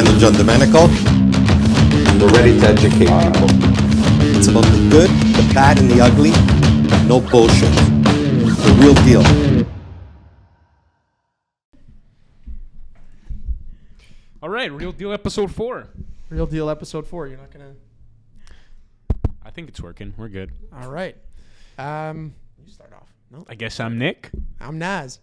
channel, John Domenico. We're ready to educate people. It's about the good, the bad, and the ugly. No bullshit. The real deal. All right, Real Deal episode 4. Real Deal episode 4. You're not going to... I think it's working. We're good. All right. You start off. No. I guess I'm Nick. I'm Naz.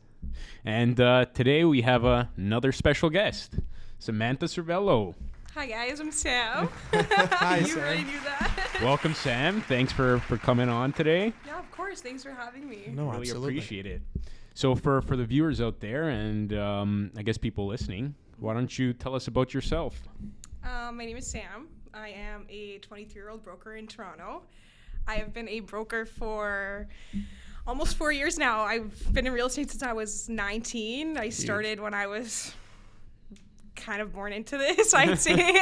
And today we have another special guest, Samantha Servello. Hi guys, I'm Sam. Hi, You Sam. already knew that. Welcome, Sam. Thanks for coming on today. Yeah, of course. Thanks for having me. No, Really absolutely. appreciate it. So for the viewers out there and I guess people listening, why don't you tell us about yourself? My name is Sam. I am a 23-year-old broker in Toronto. I have been a broker for almost 4 years now. I've been in real estate since I was 19. I started when I was kind of born into this, I'd say.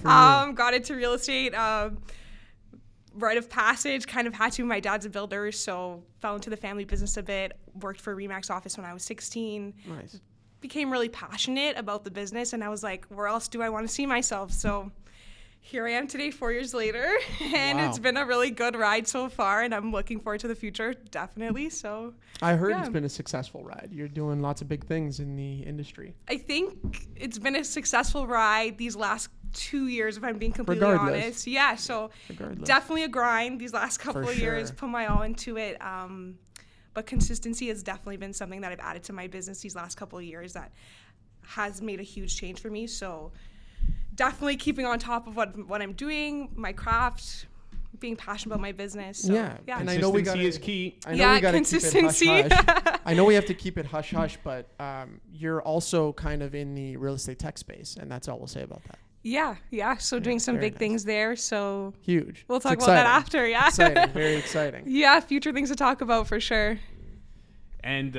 Got into real estate, rite of passage, kind of had to. My dad's a builder, so fell into the family business a bit. Worked for Remax office when I was 16. Nice. Became really passionate about the business, and I was like, where else do I want to see myself? So here I am today, 4 years later, and Wow. It's been a really good ride so far, and I'm looking forward to the future, definitely. So I heard Yeah. it's been a successful ride. You're doing lots of big things in the industry. I think it's been a successul ride these last 2 years, if I'm being completely Regardless. honest. Yeah, so Regardless. definitely a grind these last couple For of years, sure. put my all into it. But consistency has definitely been something that I've added to my business these last couple of years that has made a huge change for me. So definitely keeping on top of what I'm doing, my craft, being passionate about my business. So, Yeah, yeah. and I know we Consistency gotta- is key. I know Yeah, we got to keep it consistency. hush-hush. I know we have to keep it hush-hush, but you're also kind of in the real estate tech space, and that's all we'll say about that. Yeah. So doing some very big nice. things there. So Huge. we'll It's talk about that exciting. after. Yeah. Exciting. Very exciting. Yeah, future things to talk about for sure. And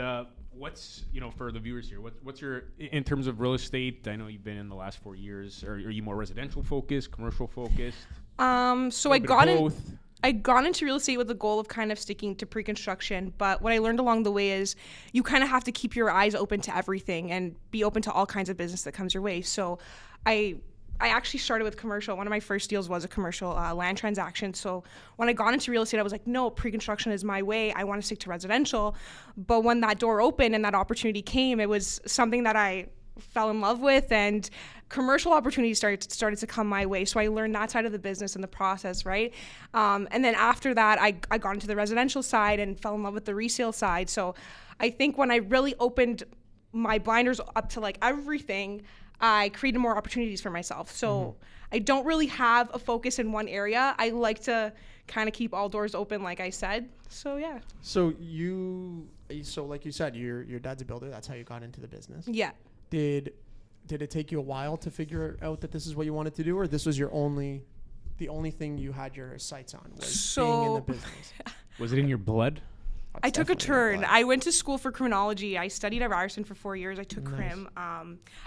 what's, for the viewers here, what's your, in terms of real estate, I know you've been in the last 4 years, are you more residential focused, commercial focused? So I Bit of got in. both? I got into real estate with the goal of kind of sticking to pre-construction, but what I learned along the way is you kind of have to keep your eyes open to everything and be open to all kinds of business that comes your way. So I actually started with commercial. One of my first deals was a commercial land transaction. So when I got into real estate, I was like, no, pre-construction is my way. I want to stick to residential. But when that door opened and that opportunity came, it was something that I fell in love with, and commercial opportunities started to come my way. So I learned that side of the business and the process, right? And then after that, I got into the residential side and fell in love with the resale side. So I think when I really opened my blinders up to like everything, I created more opportunities for myself. So I don't really have a focus in one area. I like to kind of keep all doors open, like I said. So yeah. So like you said, your dad's a builder. That's how you got into the business. Yeah. Did it take you a while to figure out that this is what you wanted to do, or this was the only thing you had your sights on was being in the business? Was it in your blood? I took a Definitely turn. not. I went to school for criminology. I studied at Ryerson for 4 years. I took crim. I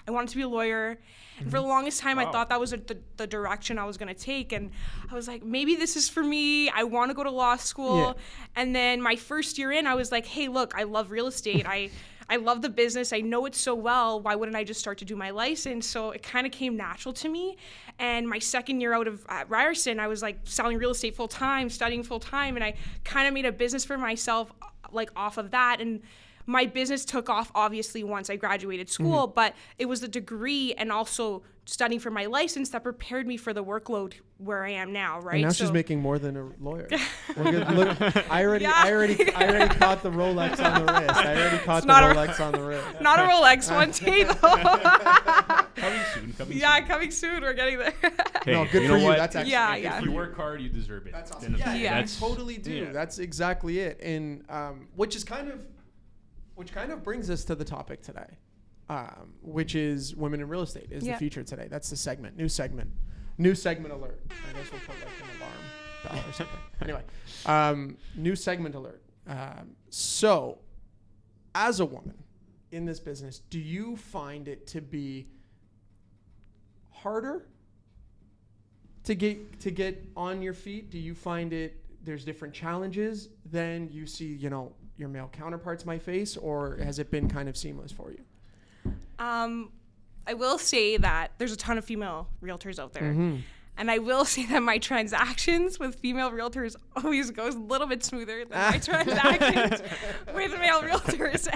wanted to be a lawyer. And for the longest time, I Wow. thought that was the direction I was going to take. And I was like, maybe this is for me. I want to go to law school. Yeah. And then my first year in, I was like, hey, look, I love real estate. I love the business. I know it so well. Why wouldn't I just start to do my license? So it kind of came natural to me. And my second year out of at Ryerson, I was like selling real estate full time, studying full time. And I kind of made a business for myself like off of that. And my business took off obviously once I graduated school, but it was the degree and also studying for my license that prepared me for the workload where I am now, right? And now So- she's making more than a lawyer. Look, I already Yeah. caught the Rolex on the wrist. I already caught the not a- Rolex on the wrist. not a Rolex one day though. Coming Yeah, soon. coming soon. We're getting there. Hey, No, good you for know you. what? That's actually Yeah, If yeah. you work hard, you deserve it. That's At the awesome. end of the Yeah, day. Yeah. you That's, totally do. yeah. That's exactly it. And which kind of brings us to the topic today, which is women in real estate is Yeah. the feature today. That's the segment, new segment alert. I guess we'll put like an alarm bell or something. Anyway, new segment alert. So, as a woman in this business, do you find it to be harder to get on your feet? Do you find there's different challenges than you see, your male counterparts might face, or has it been kind of seamless for you? I I will say that there's a ton of female realtors out there. And I will say that my transactions with female realtors always goes a little bit smoother than my transactions with male realtors.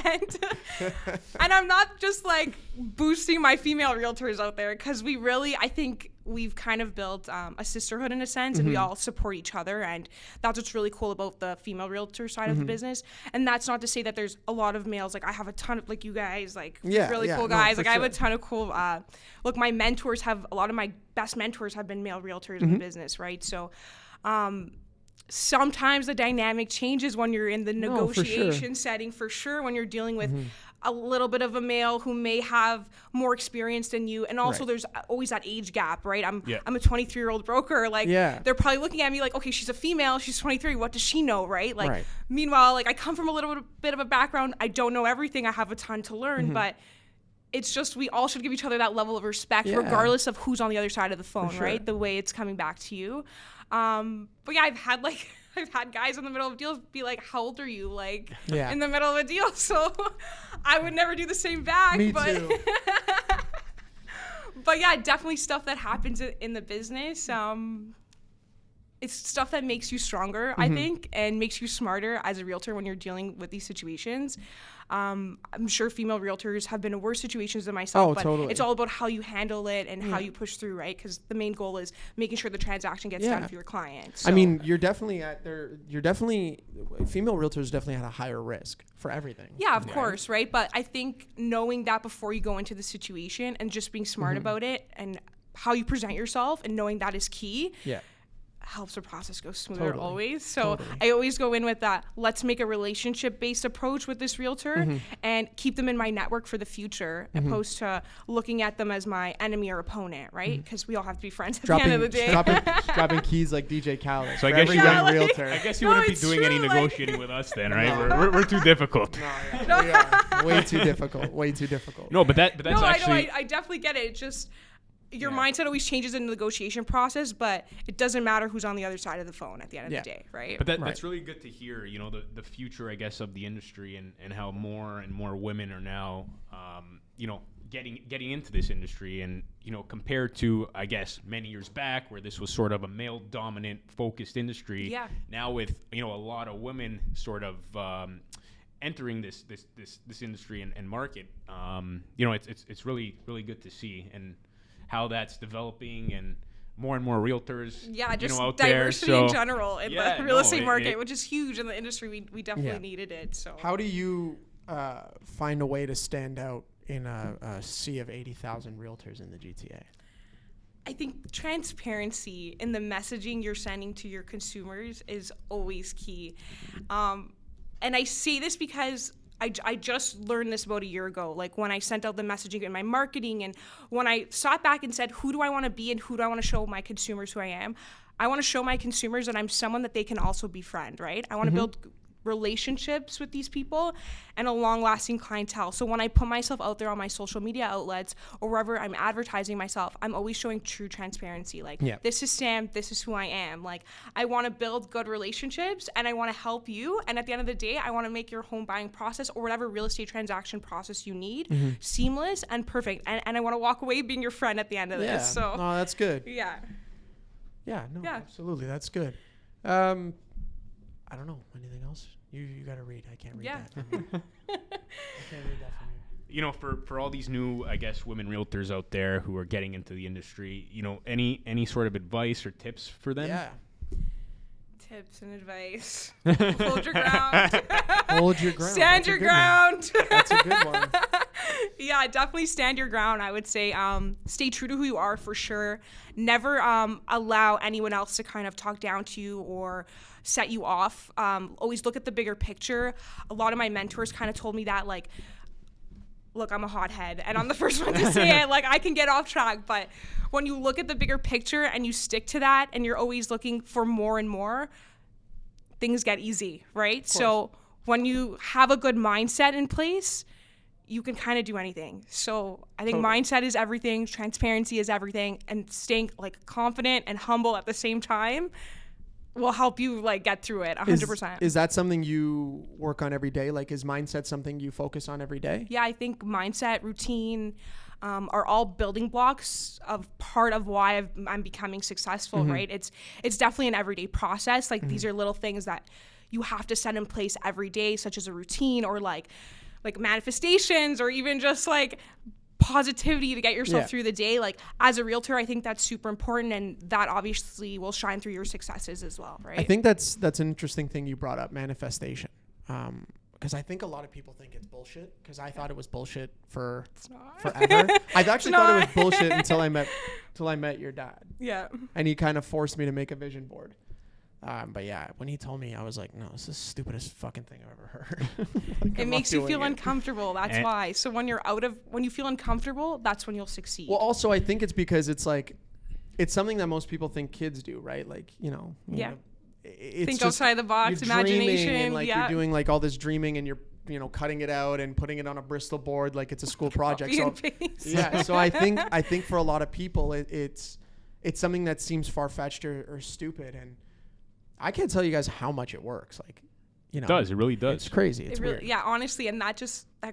And I'm not just like boosting my female realtors out there, because I think we've kind of built a sisterhood in a sense, and we all support each other. And that's what's really cool about the female realtor side of the business. And that's not to say that there's a lot of males. Like I have a ton of like you guys, like really cool guys. Like I have a ton of cool, look, my mentors have, a lot of my best mentors have been male realtors in the business, right? So, sometimes the dynamic changes when you're in the negotiation setting, for sure, when you're dealing with a little bit of a male who may have more experience than you. And also there's always that age gap, right? I'm a 23-year-old broker. Like they're probably looking at me like, okay, she's a female, she's 23. What does she know? Right. Like, meanwhile, like I come from a little bit of a background. I don't know everything. I have a ton to learn, but it's just, we all should give each other that level of respect, regardless of who's on the other side of the phone, right? The way it's coming back to you. But yeah, I've had guys in the middle of deals be like, how old are you? Like in the middle of a deal. So I would never do the same back. Me but too. But yeah, definitely stuff that happens in the business. It's stuff that makes you stronger, I think, and makes you smarter as a realtor when you're dealing with these situations. I'm sure female realtors have been in worse situations than myself, but it's all about how you handle it and how you push through, right? Because the main goal is making sure the transaction gets done for your client. So. I mean, female realtors definitely had a higher risk for everything. Yeah, of course, right? But I think knowing that before you go into the situation and just being smart about it and how you present yourself and knowing that is key. Helps the process go smoother always. So I always go in with that, let's make a relationship-based approach with this realtor and keep them in my network for the future, opposed to looking at them as my enemy or opponent, right? Because we all have to be friends at the end of the day. dropping keys like DJ Khaled. So I guess young realtor. I guess you wouldn't be doing any negotiating with us then, right? We're too difficult. We are way too difficult. Way too difficult. No, but that's actually. I definitely get it. It's just your mindset always changes in the negotiation process, but it doesn't matter who's on the other side of the phone at the end of the day, right? But that's really good to hear, you know, the future, I guess, of the industry and how more and more women are now, you know, getting into this industry. And, you know, compared to, I guess, many years back where this was sort of a male-dominant focused industry, now with, you know, a lot of women sort of entering this industry and market, you know, it's really, really good to see. And how that's developing and more realtors just out diversity there. in general in the real estate market, which is huge in the industry. We definitely needed it. So how do you find a way to stand out in a sea of 80,000 realtors in the GTA? I think transparency in the messaging you're sending to your consumers is always key. And I say this because I just learned this about a year ago, like when I sent out the messaging in my marketing and when I sat back and said, who do I want to be and who do I want to show my consumers who I am? I want to show my consumers that I'm someone that they can also befriend, right? I want to build relationships with these people and a long-lasting clientele. So when I put myself out there on my social media outlets or wherever I'm advertising myself, I'm always showing true transparency. Like, this is Sam, this is who I am. Like, I want to build good relationships and I want to help you. And at the end of the day, I want to make your home buying process or whatever real estate transaction process you need seamless and perfect. And I want to walk away being your friend at the end of this. So, no, that's good. Absolutely. That's good. I don't know. Anything else? You got to read. I can't read that. I can't read that from you. You know, for all these new, I guess, women realtors out there who are getting into the industry, you know, any sort of advice or tips for them? Yeah. Tips and advice. Hold your ground. Hold your ground. Stand your ground. That's a good one. Yeah, definitely stand your ground. I would say stay true to who you are for sure. Never allow anyone else to kind of talk down to you or set you off. Always look at the bigger picture. A lot of my mentors kind of told me that, like, look, I'm a hothead and I'm the first one to say it. Like, I can get off track, but when you look at the bigger picture and you stick to that and you're always looking for more and more, things get easy, right? So when you have a good mindset in place, you can kind of do anything. So I think mindset is everything, transparency is everything, and staying like confident and humble at the same time will help you like get through it 100%. Is that something you work on every day? Like, is mindset something you focus on every day? Yeah, I think mindset, routine, are all building blocks of part of why I'm becoming successful, right? It's definitely an everyday process. Like these are little things that you have to set in place every day, such as a routine or like manifestations, or even just like positivity to get yourself through the day. Like as a realtor, I think that's super important, and that obviously will shine through your successes as well, right? I think that's an interesting thing you brought up, manifestation. Because I think a lot of people think it's bullshit, because I thought it was bullshit for forever. I've actually thought it was bullshit until I met your dad. Yeah. And he kind of forced me to make a vision board. But yeah, when he told me, I was like, no, this is the stupidest fucking thing I've ever heard. Like, it makes you feel uncomfortable. That's why. So when you feel uncomfortable, that's when you'll succeed. Well, also, I think it's because it's like, it's something that most people think kids do, right? Like, you know, it's think just, outside the box, imagination. And like you're doing like all this dreaming, and you're, you know, cutting it out and putting it on a Bristol board like it's a school project. So yeah, so I think for a lot of people, it's something that seems far-fetched or stupid, and I can't tell you guys how much it works. Like, you know, It really does. It's crazy. It's really, weird. yeah, honestly, and that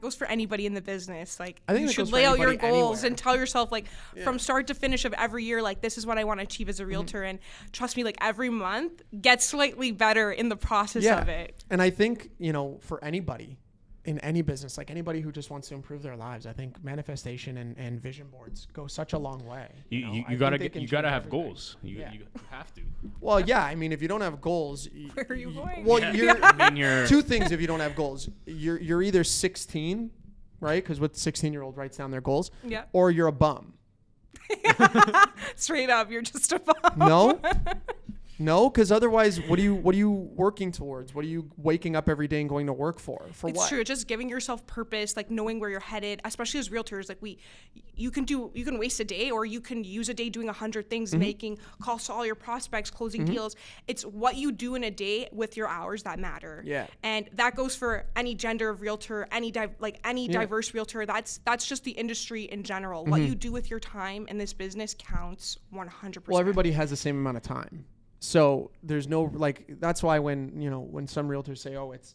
goes for anybody in the business. Like, I think you it goes should for lay out your anybody goals anywhere. and tell yourself, like, from start to finish of every year, like, this is what I want to achieve as a realtor. And trust me, like, every month gets slightly better in the process of it. And I think, you know, for anybody in any business, like anybody who just wants to improve their lives, I think manifestation and vision boards go such a long way. You I gotta think they can have change everything. goals. You have to. Well, yeah, I mean, if you don't have goals, Where are you going? Well, I mean, you're two things. If you don't have goals, you're either 16, right? Because what 16-year-old writes down their goals, Yeah. or you're a bum. Straight up, you're just a bum. No, because otherwise, what are you working towards? What are you waking up every day and going to work for? For It's what? true. Just giving yourself purpose, like knowing where you're headed, especially as realtors. Like you can waste a day, or you can use a day doing 100 things, making calls to all your prospects, closing deals. It's what you do in a day with your hours that matter. Yeah. And that goes for any gender of realtor, any diverse realtor. That's just the industry in general. What you do with your time in this business counts 100%. Well, everybody has the same amount of time. So there's no, like, that's why when some realtors say, oh, it's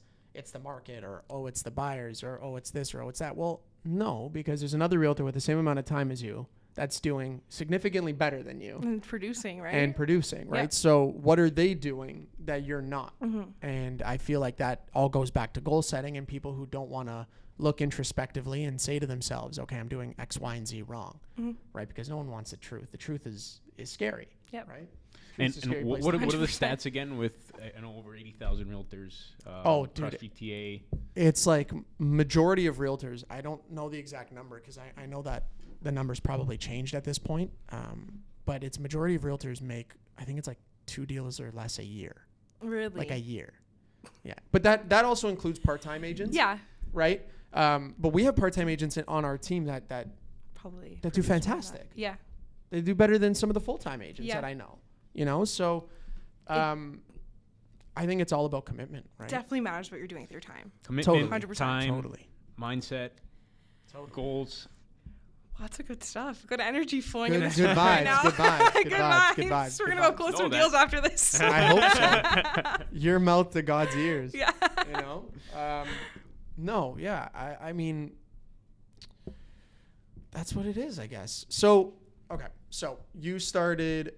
the market, or, oh, it's the buyers, or, oh, it's this, or, oh, it's that. Well, no, because there's another realtor with the same amount of time as you that's doing significantly better than you. And producing, right? And producing, right? Yep. So what are they doing that you're not? And I feel like that all goes back to goal setting, and people who don't want to look introspectively and say to themselves, okay, I'm doing X, Y, and Z wrong, right? Because no one wants the truth. The truth is scary, right? And what are the 100%. stats again with I know over 80,000 realtors Dude, across GTA? It's like majority of realtors. I don't know the exact number, because I know that the number's probably changed at this point. But it's majority of realtors make, I think it's like 2 deals or less a year. Really? Like a year. Yeah. But that also includes part-time agents. Yeah. Right? But we have part-time agents on our team that Probably. do fantastic. Yeah. They do better than some of the full-time agents that I know. You know, so I think it's all about commitment, right? Definitely matters what you're doing with your time. Commitment, Totally. 100%. time, Totally. mindset, goals. Lots of good stuff. Good energy flowing Good, in this good room right vibes, now. good vibes, good Good vibes, good vibes. vibes. We're good gonna go vibes. close Know some that. deals after this. I hope so. Your mouth to God's ears. Yeah. You know? No, yeah. I mean, that's what it is, I guess. So, okay. So you started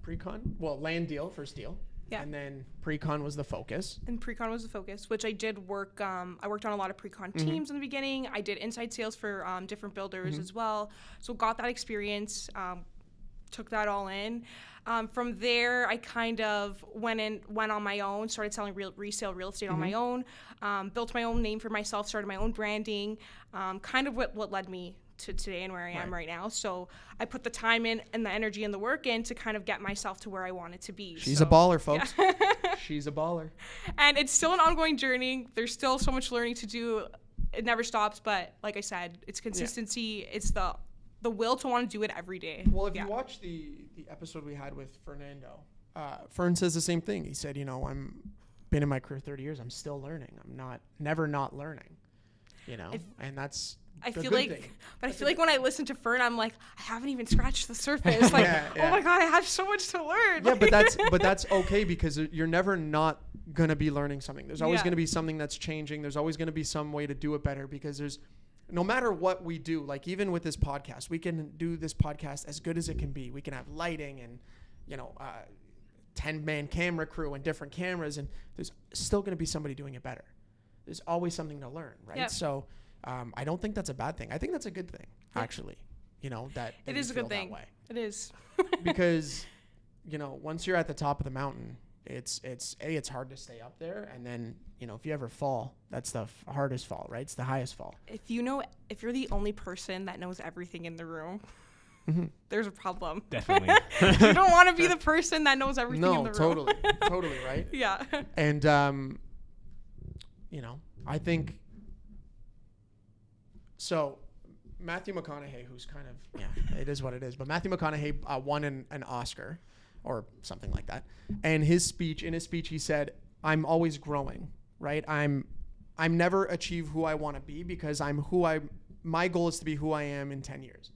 pre-con, well, land deal, first deal. Yeah. And then pre-con was the focus. And pre-con was the focus, which I did work. I worked on a lot of pre-con teams in the beginning. I did inside sales for different builders as well. So got that experience, took that all in. From there, I kind of went on my own, started selling resale real estate on my own, built my own name for myself, started my own branding, kind of what led me to today and where I am right now. So I put the time in and the energy and the work in to kind of get myself to where I wanted to be. She's a baller, folks. Yeah. She's a baller. And it's still an ongoing journey. There's still so much learning to do. It never stops. But like I said, it's consistency. Yeah. It's the will to want to do it every day. Well, if you watch the episode we had with Fernando, Fern says the same thing. He said, you know, I'm been in my career 30 years. I'm still learning. I'm never not learning, you know, and that's I the feel good like, thing. but I feel like when I listen to Fern, I'm like, I haven't even scratched the surface. Like, oh my God, I have so much to learn. Yeah, but that's okay, because you're never not gonna be learning something. There's always gonna be something that's changing. There's always gonna be some way to do it better, because no matter what we do, like even with this podcast, we can do this podcast as good as it can be. We can have lighting and, 10-man camera crew and different cameras, and there's still going to be somebody doing it better. There's always something to learn, right? Yep. So I don't think that's a bad thing. I think that's a good thing, actually. That It you is a feel good that thing. way. It is. Because once you're at the top of the mountain, it's hard to stay up there, and then if you ever fall, that's the hardest fall, right? It's the highest fall. If you're the only person that knows everything in the room, there's a problem. Definitely. You don't want to be the person that knows everything in the room. Totally, right? Yeah. And I think so. Matthew McConaughey, who's kind of it is what it is, but Matthew McConaughey won an Oscar or something like that, and in his speech he said, "I'm always growing, right? I'm never achieve who I want to be because my goal is to be who I am in 10 years.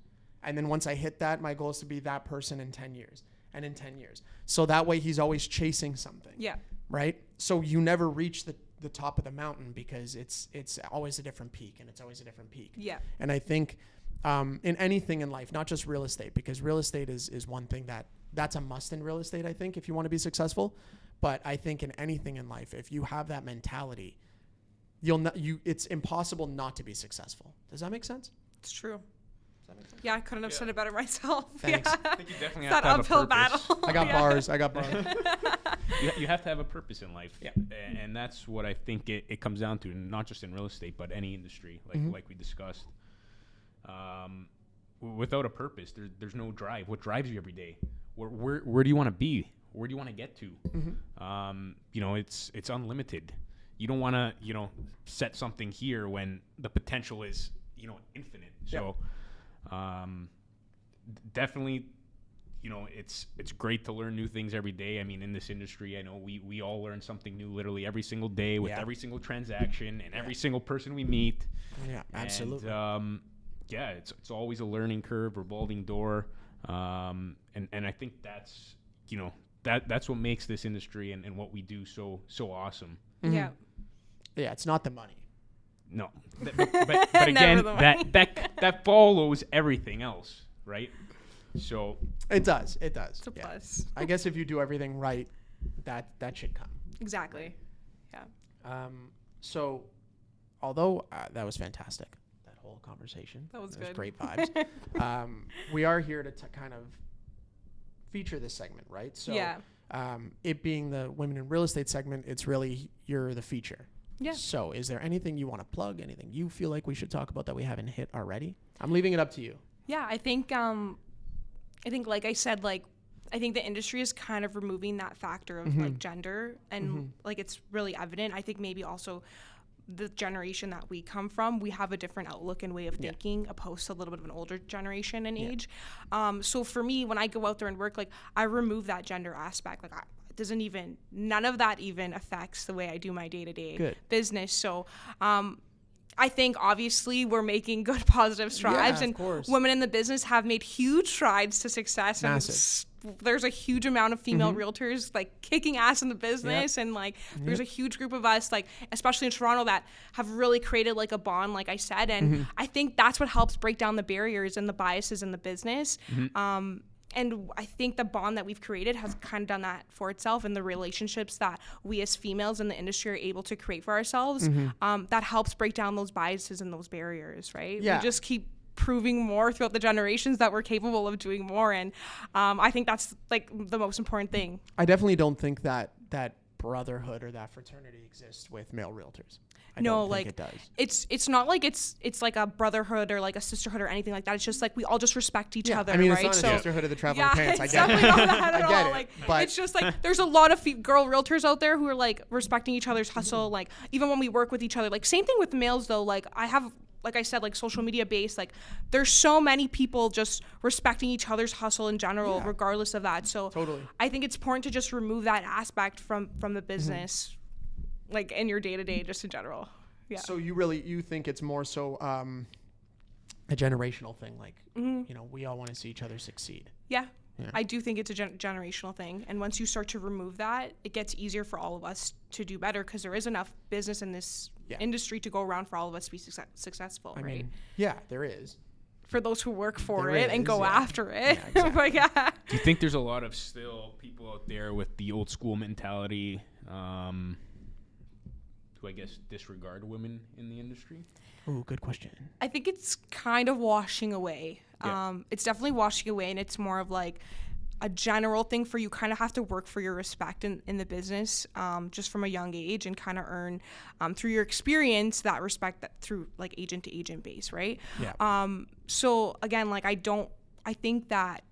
And then once I hit that, my goal is to be that person in 10 years and in 10 years. So that way he's always chasing something. Yeah. Right? So you never reach the top of the mountain because it's always a different peak, and it's always a different peak. Yeah. And I think in anything in life, not just real estate, because real estate is one thing that's a must in real estate, I think, if you want to be successful. But I think in anything in life, if you have that mentality, it's impossible not to be successful. Does that make sense? It's true. Yeah, I couldn't have said it better myself. Thanks. Yeah. I think you definitely It's have that to have uphill a purpose. battle. I got bars. You have to have a purpose in life. Yeah. And that's what I think it comes down to, not just in real estate, but any industry, like we discussed. Without a purpose, there's no drive. What drives you every day? Where do you want to be? Where do you want to get to? It's unlimited. You don't want to, set something here when the potential is, infinite. So, definitely, it's great to learn new things every day. I mean, in this industry, I know we all learn something new literally every single day with every single transaction and every single person we meet. Yeah, absolutely. And, it's always a learning curve, revolving door. And I think that's, that's what makes this industry and what we do so awesome. Mm-hmm. Yeah. Yeah, it's not the money. No, but again, that follows everything else, right? So it does. It's a plus. I guess if you do everything right, that should come. Exactly. Yeah. So, although that was fantastic, that whole conversation. That was good. Great vibes. We are here to kind of feature this segment, right? So, it being the Women in Real Estate segment, it's really you're the feature. Yeah. So is there anything you want to plug, anything you feel like we should talk about that we haven't hit already? I'm leaving it up to you. Yeah, I think like I said, I think the industry is kind of removing that factor of like gender, and like it's really evident. I think maybe also the generation that we come from, we have a different outlook and way of thinking opposed to a little bit of an older generation in age. So for me, when I go out there and work, I remove that gender aspect. None of that even affects the way I do my day-to-day business. So I think obviously we're making good positive strides, and women in the business have made huge strides to success. Massive. And there's a huge amount of female realtors kicking ass in the business, and there's a huge group of us, especially in Toronto, that have really created a bond, like I said, and I think that's what helps break down the barriers and the biases in the business. And I think the bond that we've created has kind of done that for itself, and the relationships that we as females in the industry are able to create for ourselves, that helps break down those biases and those barriers, right? Yeah. We just keep proving more throughout the generations that we're capable of doing more, and I think that's the most important thing. I definitely don't think that brotherhood or that fraternity exists with male realtors. I don't think it does. It's not it's like a brotherhood or a sisterhood or anything like that. It's just we all just respect each other. I mean, right? it's not a sisterhood of the traveling pants. It's I get it. definitely not that at all. But it's just there's a lot of girl realtors out there who are respecting each other's hustle. Even when we work with each other, same thing with males though. I have, like I said, social media based, there's so many people just respecting each other's hustle in general, regardless of that. So I think it's important to just remove that aspect from the business, in your day to day, just in general. Yeah. So you think it's more so a generational thing, we all want to see each other succeed. Yeah. I do think it's a generational thing. And once you start to remove that, it gets easier for all of us to do better because there is enough business in this industry to go around for all of us to be successful, I right? mean, yeah, there is. For those who work for There it and is, go yeah. after it. Yeah, exactly. But yeah. Do you think there's a lot of still people out there with the old school mentality who I guess disregard women in the industry? Ooh, good question. I think it's kind of washing away. Yeah. It's definitely washing away, and it's more of like a general thing for you kind of have to work for your respect in the business just from a young age and kind of earn through your experience that respect that through like agent to agent base, right? Yeah. So again, like I think that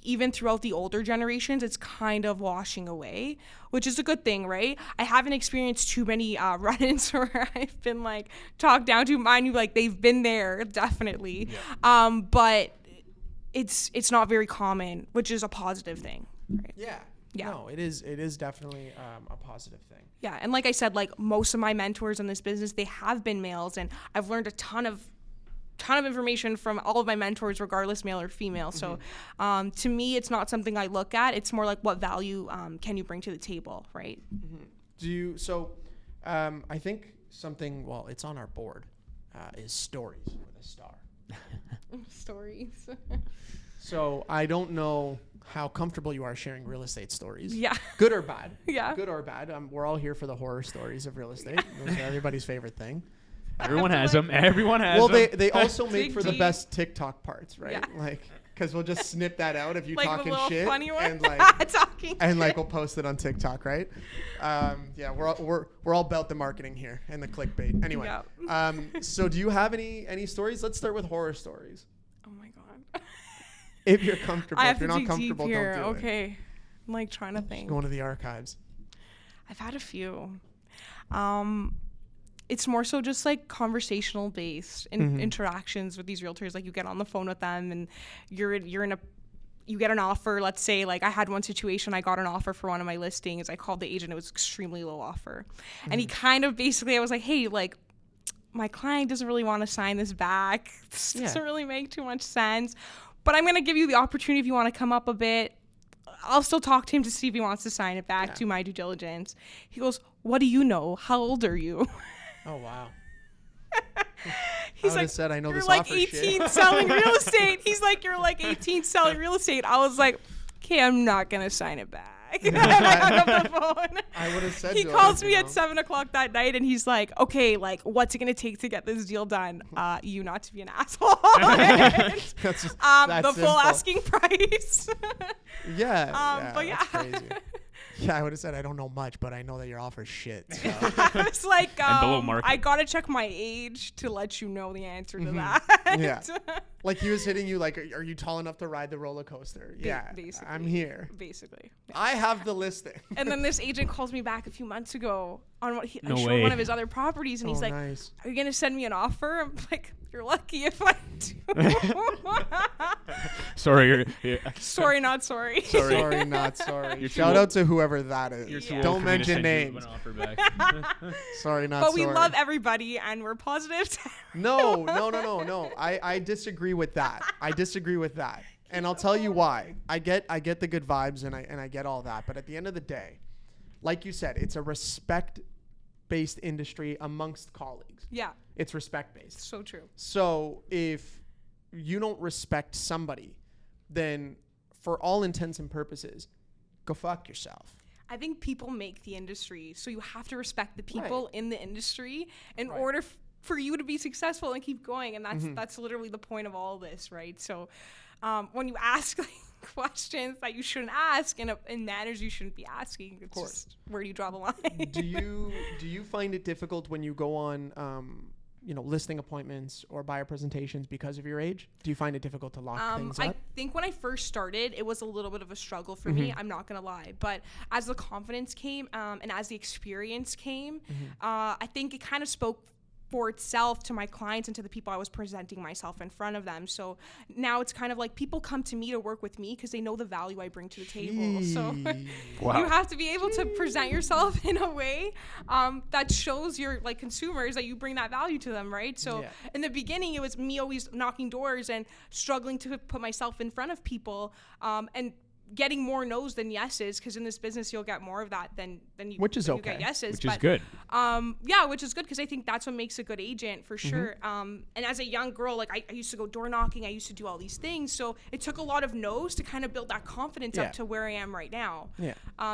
even throughout the older generations, it's kind of washing away, which is a good thing, right? I haven't experienced too many run-ins where I've been like talked down to. Mind you, like they've been there definitely, but it's not very common, which is a positive thing. Right? Yeah. Yeah. No, it is definitely a positive thing. Yeah, and like I said, like most of my mentors in this business, they have been males, and I've learned a ton of information from all of my mentors, regardless male or female. So to me, it's not something I look at. It's more like what value can you bring to the table, right? I think something, well, it's on our board, is stories with a star. Stories. So I don't know how comfortable you are sharing real estate stories. Yeah. Good or bad. Yeah. Good or bad. We're all here for the horror stories of real estate. Those are everybody's favorite thing. Everyone has them. Everyone has Well, them. they also make Dig for the deep. best TikTok parts, right? Yeah. Like, because we'll just snip that out if you Like talking the little shit funny one. and like Talking. and like we'll post it on TikTok, right? Yeah, we're all about the marketing here and the clickbait. Anyway, Yeah. so do you have any stories? Let's start with horror stories. Oh my god. If you're comfortable, I have if you're to not dig comfortable, deep here. don't do it. Okay. I'm like trying to think. Go into the archives. I've had a few. It's more so just like conversational based interactions with these realtors. Like you get on the phone with them and you get an offer. Let's say like I had one situation, I got an offer for one of my listings. I called the agent, it was extremely low offer. And he kind of basically, I was like, hey, like my client doesn't really want to sign this back. This doesn't really make too much sense. But I'm going to give you the opportunity if you want to come up a bit. I'll still talk to him to see if he wants to sign it back, do my due diligence. He goes, what do you know? How old are you? Oh wow. He's I like, said, I know you're this like offer 18 shit. selling real estate. He's like, you're like 18 selling real estate. I was like, okay, I'm not going to sign it back. And I hung up the phone. I would have said He to him, calls me you at know. 7:00 that night and he's like, okay, like, what's it going to take to get this deal done? You not to be an asshole. That's just, that's the full simple. asking price. Yeah. but yeah. That's crazy. Yeah, I would have said I don't know much, but I know that your offer's shit. So. I was like, And below market. I got to check my age to let you know the answer to that. Yeah. Like he was hitting you like, are you tall enough to ride the roller coaster? Yeah, basically. I'm here. Basically. I have the listing. And then this agent calls me back a few months ago on what I No showed way. one of his other properties, and he's like, nice. "Are you gonna send me an offer?" I'm like, "You're lucky if I do." Sorry. Sorry, not sorry. Sorry, not sorry. You're too Shout old. out to whoever that is. You're too Yeah. old Don't for me to mention send you names. an offer back. Sorry, not But sorry. we love everybody, and we're positive. No. I disagree with that. I disagree with that. And I'll tell you why. I get the good vibes and I get all that. But at the end of the day, like you said, it's a respect-based industry amongst colleagues. Yeah, It's respect-based. so true. So if you don't respect somebody, then for all intents and purposes, go fuck yourself. I think people make the industry, so you have to respect the people in the industry in Right. order for you to be successful and keep going. And that's literally the point of all this, right? So when you ask like, questions that you shouldn't ask in manners you shouldn't be asking, it's just where do you draw the line? Do you find it difficult when you go on listing appointments or buyer presentations because of your age? Do you find it difficult to lock things up? I think when I first started, it was a little bit of a struggle for me. I'm not gonna lie, but as the confidence came and as the experience came, I think it kind of spoke for itself to my clients and to the people I was presenting myself in front of them. So now it's kind of like people come to me to work with me because they know the value I bring to the table. So you have to be able to present yourself in a way that shows your like consumers that you bring that value to them, right? So in the beginning, it was me always knocking doors and struggling to put myself in front of people and getting more no's than yeses, because in this business you'll get more of that than you, which is you okay, get yeses, which is good. Yeah, which is good, because I think that's what makes a good agent for sure. And as a young girl, like I used to go door knocking, I used to do all these things, so it took a lot of no's to kind of build that confidence up to where I am right now.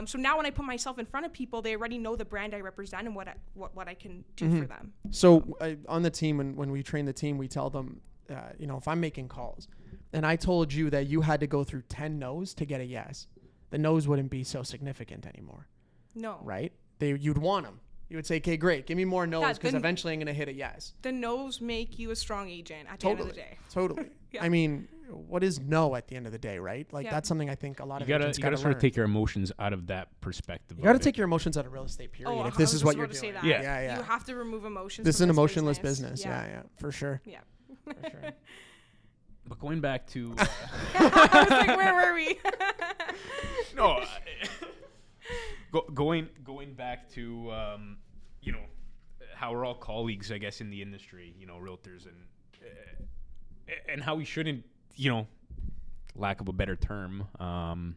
So now when I put myself in front of people, they already know the brand I represent and what I can do for them. So on the team, when we train the team, we tell them, if I'm making calls and I told you that you had to go through 10 no's to get a yes, the no's wouldn't be so significant anymore. No. Right? You'd want them. You would say, okay, great, give me more no's, because eventually I'm going to hit a yes. The no's make you a strong agent at the end of the day. Totally. I mean, what is no at the end of the day, right? Like that's something I think a lot of agents gotta sort of take your emotions out of that perspective. You got to take your emotions out of real estate, period. If this is what you're doing. Yeah. You have to remove emotions. This is an emotionless business. Yeah, for sure. Yeah. For sure. But going back to I was like, where were we? no, going back to how we're all colleagues, I guess, in the industry, realtors, and how we shouldn't, lack of a better term,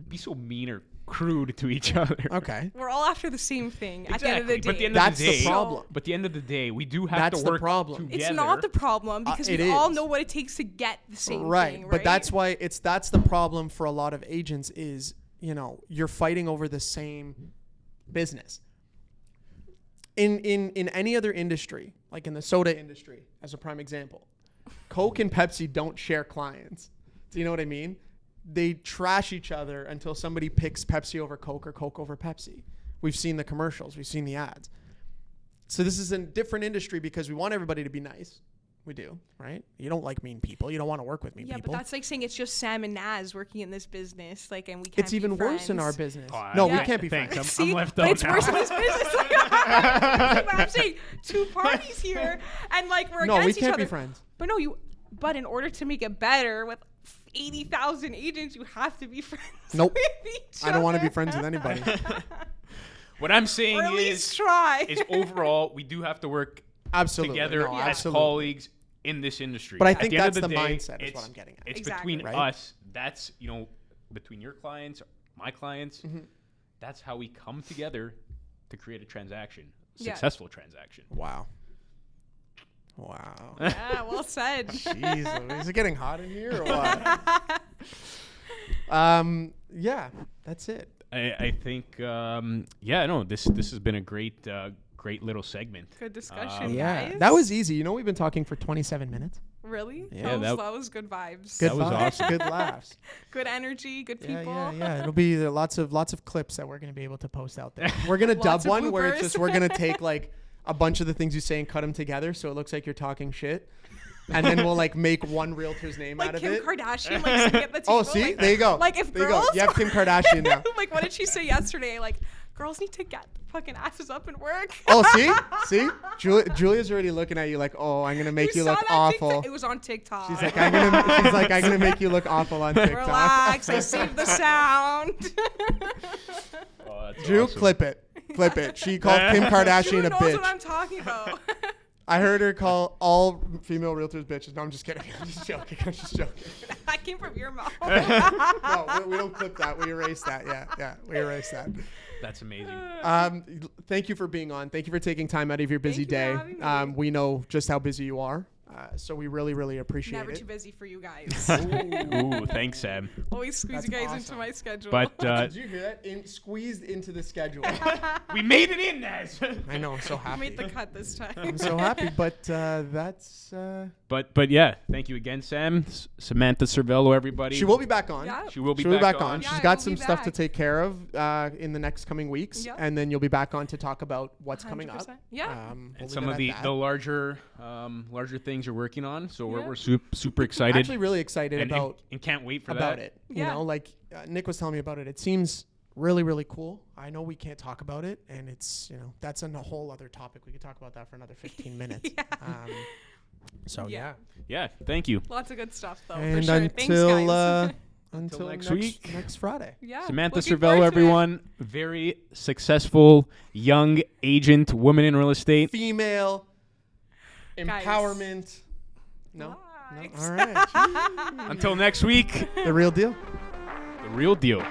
be so mean or crude to each other. Okay. We're all after the same thing at the end of the day. But that's the problem. But at the end of the day, we do have to work together. It's not the problem, because we all know what it takes to get the same thing, right? But that's why that's the problem for a lot of agents is, you're fighting over the same business. In any other industry, like in the soda industry, as a prime example, Coke and Pepsi don't share clients. Do you know what I mean? They trash each other until somebody picks Pepsi over Coke or Coke over Pepsi. We've seen the commercials. We've seen the ads. So this is a different industry because we want everybody to be nice. We do, right? You don't like mean people. You don't want to work with mean people. Yeah, but that's like saying it's just Sam and Naz working in this business, like, and we can't. It's even worse in our business. No, we can't be friends. I'm left out it's now. worse in this business. I'm saying two parties here, and like we're against each other. No, we can't be friends. But but in order to make it better with 80,000 agents, you have to be friends. Nope. With each I don't want to be other. friends with anybody. What I'm saying Or at least try. is overall, we do have to work together as colleagues in this industry. But I think that's the the day, mindset is what I'm getting at. It's Exactly. between us. That's, between your clients, my clients. That's how we come together to create a transaction, successful transaction. Wow. Yeah, well said. Jeez, is it getting hot in here or what? Yeah, that's it. I think, this has been a great little segment. Good discussion, Yeah, guys. that was easy. We've been talking for 27 minutes. Really? Yeah, that was good vibes. Good That was vibes, awesome. Good laughs. Good energy, good people. Yeah. It'll be lots of clips that we're gonna be able to post out there. We're gonna dub Lots of one where it's bloopers. just we're gonna take like a bunch of the things you say and cut them together so it looks like you're talking shit, and then we'll like make one realtor's name Like out of Kim it. Kardashian, like sitting at the table. Oh, see, like, there you go. Like if there girls, you go. You have Kim Kardashian now. Like what did she say yesterday? Like girls need to get fucking asses up and work. Oh, see, Julia's already looking at you like, oh, I'm gonna make you saw look that awful. TikTok? It was on TikTok. She's like, I'm gonna make you look awful on TikTok. Relax, I saved the sound. Oh, that's Drew, awesome. clip it. She called Kim Kardashian Drew a knows bitch. what I'm talking about. I heard her call all female realtors bitches. No, I'm just kidding. I'm just joking. That came from your mouth. No, we don't clip that. We erase that. Yeah, we erase that. That's amazing. Thank you for being on. Thank you for taking time out of your busy Thank you day. for having me. We know just how busy you are, so we really, really appreciate Never it. too busy for you guys. Ooh, thanks, Sam. Always squeeze That's you guys awesome. into my schedule. But Did you hear that? Squeezed into the schedule. we made it in, Naz. I know. I'm so I happy. made the cut this time. I'm so happy. But that's. But yeah, thank you again, Sam. Samantha Servello, everybody. She will be back on. Yeah. She will be She'll be back back on. on. Yeah, She's I got will some be stuff to back. take care of in the next coming weeks, Yep. and then you'll be back on to talk about what's coming up. 100%. Yeah. We'll And leave some it of at the that. larger things you're working on. So Yeah. we're super excited. Actually really excited and about can't wait for about that. it. Yeah. You know, like Nick was telling me about it. It seems really, really cool. I know we can't talk about it, and it's, that's a whole other topic. We could talk about that for another 15 minutes. So yeah. Yeah, thank you. Lots of good stuff, though. And for sure. until Thanks, guys. until next next week. next Friday. Yeah. Samantha looking forward to Servello, it. everyone. Very successful young agent, woman in real estate. Female Guys. empowerment. No. Lies. All right. Until next week, The real deal. the real deal.